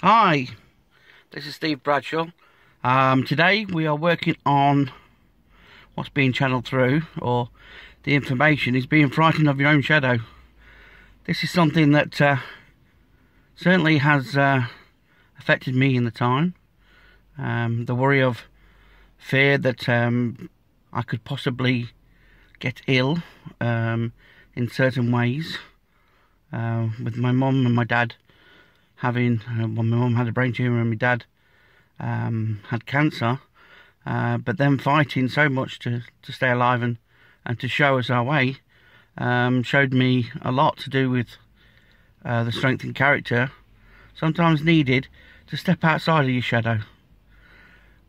Hi, this is Steve Bradshaw. Today we are working on what's being channeled through, or the information is being frightened of your own shadow. This is something that certainly has affected me in the time. The worry of fear that I could possibly get ill in certain ways, with my mum and my dad having, well, my mum had a brain tumour and my dad had cancer, but them fighting so much to stay alive and to show us our way, showed me a lot to do with the strength and character sometimes needed to step outside of your shadow.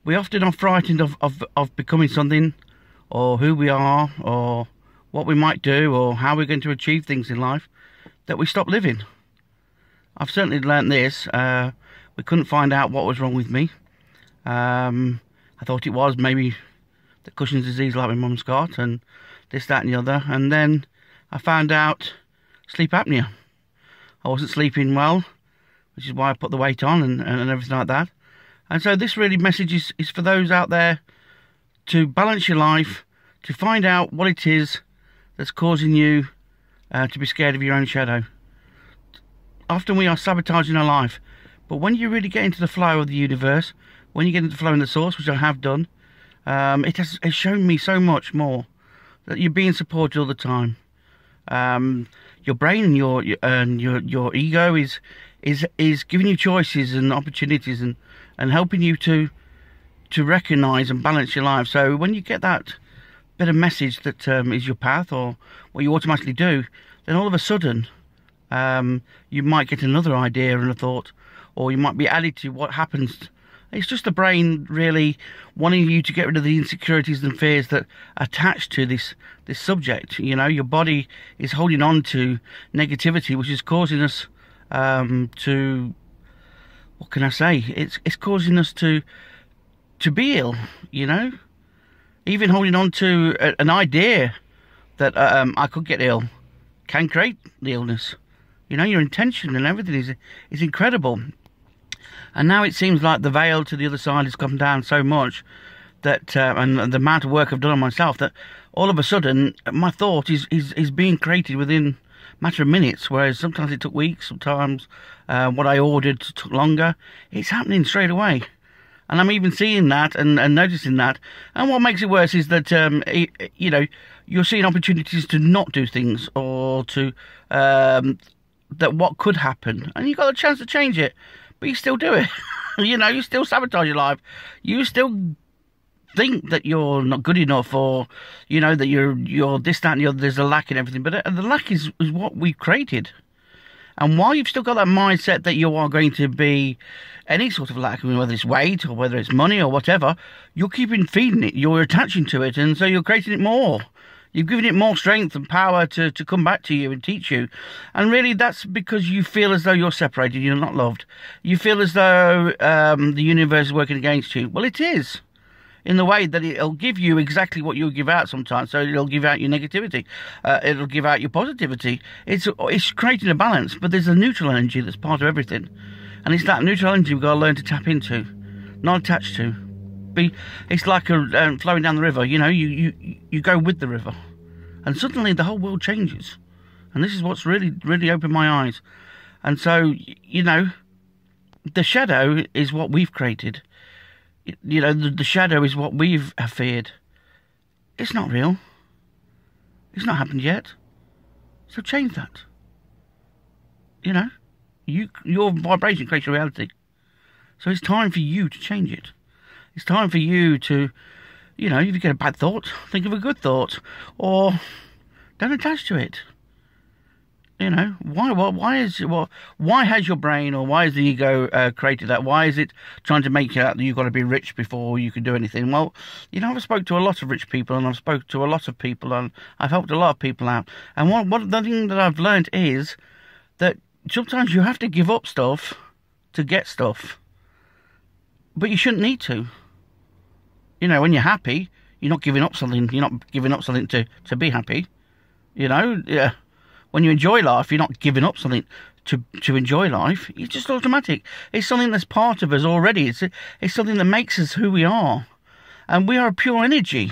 We often are frightened of becoming something, or who we are, or what we might do, or how we're going to achieve things in life, that we stop living. I've certainly learnt this. We couldn't find out what was wrong with me. I thought it was maybe the Cushing's disease like my mum's got, and this, that and the other. And then I found out sleep apnea. I wasn't sleeping well, which is why I put the weight on and everything like that. And so this really message is for those out there to balance your life, to find out what it is that's causing you to be scared of your own shadow. Often we are sabotaging our life, but when you really get into the flow of the universe, when you get into the flow in the source, which I have done, it's shown me so much more, that you're being supported all the time. Your brain and your ego is giving you choices and opportunities and helping you to recognise and balance your life. So when you get that bit of message that is your path, or what you automatically do, then all of a sudden you might get another idea and a thought, or you might be added to what happens. It's just the brain really wanting you to get rid of the insecurities and fears that attach to this subject. You know, your body is holding on to negativity, which is causing us to, what can I say? It's causing us to be ill. You know, even holding on to an idea that I could get ill can create the illness. You know, your intention and everything is incredible. And now it seems like the veil to the other side has come down so much that, and the amount of work I've done on myself, that all of a sudden my thought is being created within a matter of minutes, whereas sometimes it took weeks, sometimes what I ordered took longer. It's happening straight away. And I'm even seeing that and noticing that. And what makes it worse is that, you know, you're seeing opportunities to not do things, or to that what could happen, and you got a chance to change it, but you still do it. You know, you still sabotage your life. You still think that you're not good enough, or you know that you're this, that and the other. There's a lack in everything, but the lack is what we've created. And while you've still got that mindset that you are going to be any sort of lack, I mean, whether it's weight or whether it's money or whatever, you're keeping feeding it, you're attaching to it, and so you're creating it more. You've given it more strength and power to come back to you and teach you. And really that's because you feel as though you're separated, you're not loved. You feel as though the universe is working against you. Well, it is, in the way that it'll give you exactly what you'll give out sometimes. So it'll give out your negativity. It'll give out your positivity. It's creating a balance, but there's a neutral energy that's part of everything. And it's that neutral energy we've got to learn to tap into, not attached to. It's like flowing down the river. You know, you go with the river, and suddenly the whole world changes. And this is what's really opened my eyes. And so, you know, the shadow is what we've created. You know, the shadow is what we've feared. It's not real. It's not happened yet. So change that. You know, your vibration creates your reality. So it's time for you to change it. It's time for you to, you know, if you get a bad thought, think of a good thought, or don't attach to it. You know, why has your brain, or why has the ego created that? Why is it trying to make you out that you've got to be rich before you can do anything? Well, you know, I've spoke to a lot of rich people, and I've spoke to a lot of people, and I've helped a lot of people out. And what the thing that I've learned is that sometimes you have to give up stuff to get stuff, but you shouldn't need to. You know, when you're happy, you're not giving up something. You're not giving up something to be happy. You know, yeah. When you enjoy life, you're not giving up something to enjoy life. It's just automatic. It's something that's part of us already. It's something that makes us who we are, and we are a pure energy.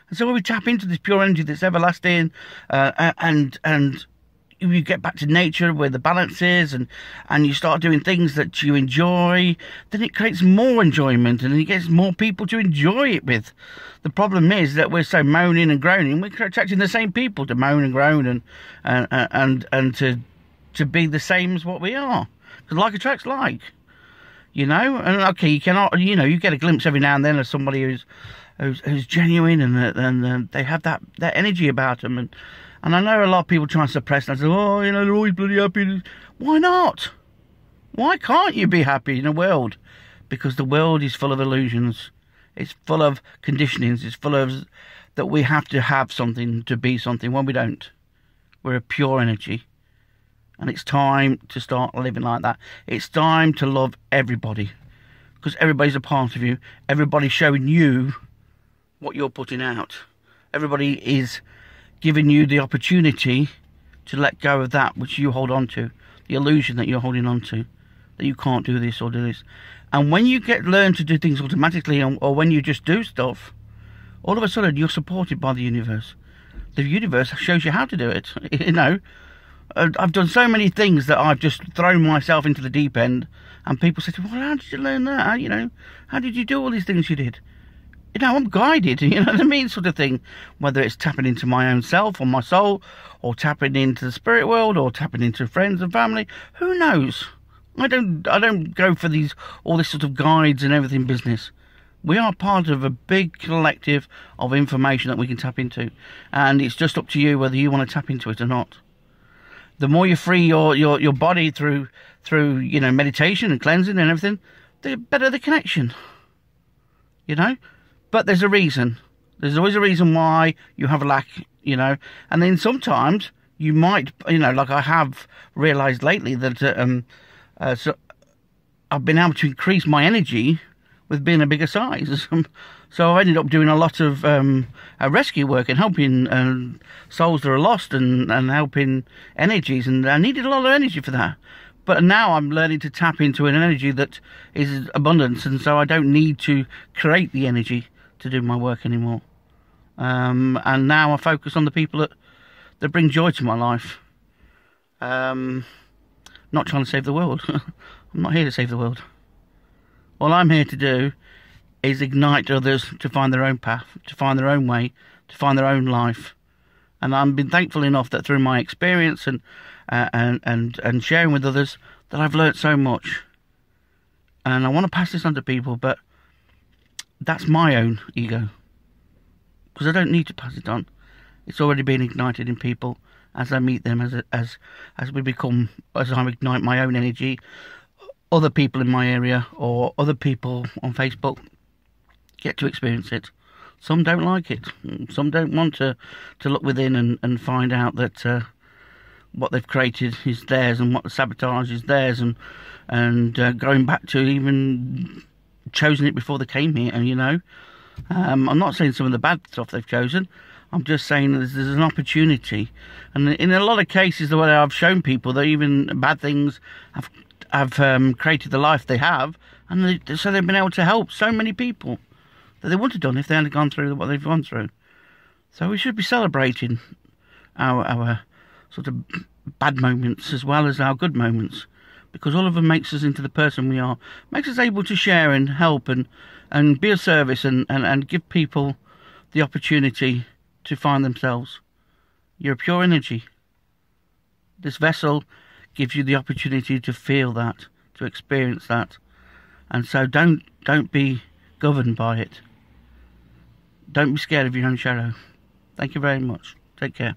And so when we tap into this pure energy that's everlasting, and you get back to nature where the balance is, and you start doing things that you enjoy, then it creates more enjoyment, and it gets more people to enjoy it with. The problem is that we're so moaning and groaning, we're attracting the same people to moan and groan and to be the same as what we are. Because like attracts like, you know. And okay, you cannot, you know, you get a glimpse every now and then of somebody who's genuine, and they have that energy about them, and I know a lot of people try and suppress and say, oh, you know, they're always bloody happy. Why not? Why can't you be happy in a world? Because the world is full of illusions. It's full of conditionings. It's full of that we have to have something to be something when we don't. We're a pure energy. And it's time to start living like that. It's time to love everybody. Because everybody's a part of you. Everybody's showing you what you're putting out. Everybody is giving you the opportunity to let go of that which you hold on to, the illusion that you're holding on to, that you can't do this or do this. And when you learn to do things automatically, or when you just do stuff, all of a sudden you're supported by the universe. The universe shows you how to do it. You know, I've done so many things that I've just thrown myself into the deep end, and people say to me, well, how did you learn that? You know, how did you do all these things you did? You know, I'm guided, you know what I mean, sort of thing. Whether it's tapping into my own self or my soul, or tapping into the spirit world, or tapping into friends and family, who knows? I don't go for all this sort of guides and everything business. We are part of a big collective of information that we can tap into, and it's just up to you whether you want to tap into it or not. The more you free your body through you know, meditation and cleansing and everything, the better the connection. You know. But there's a reason. There's always a reason why you have a lack, you know. And then sometimes you might, you know, like I have realised lately that so I've been able to increase my energy with being a bigger size. So I've ended up doing a lot of rescue work and helping souls that are lost and helping energies. And I needed a lot of energy for that. But now I'm learning to tap into an energy that is abundance. And so I don't need to create the energy to do my work anymore. And now I focus on the people that bring joy to my life. Not trying to save the world. I'm not here to save the world. All I'm here to do is ignite others to find their own path, to find their own way, to find their own life. And I've been thankful enough that through my experience and sharing with others, that I've learnt so much. And I want to pass this on to people, but that's my own ego, because I don't need to pass it on. It's already been ignited in people as I meet them, as I ignite my own energy. Other people in my area or other people on Facebook get to experience it. Some don't like it. Some don't want to look within and find out that what they've created is theirs, and what the sabotage is theirs, and going back to even chosen it before they came here. And you know, I'm not saying some of the bad stuff they've chosen. I'm just saying there's an opportunity, and in a lot of cases, the way I've shown people that even bad things have created the life they have, and so they've been able to help so many people that they wouldn't have done if they hadn't gone through what they've gone through. So we should be celebrating our sort of bad moments as well as our good moments, because all of them makes us into the person we are, makes us able to share and help and be of service and give people the opportunity to find themselves. You're a pure energy. This vessel gives you the opportunity to feel that, to experience that. And so don't be governed by it. Don't be scared of your own shadow. Thank you very much. Take care.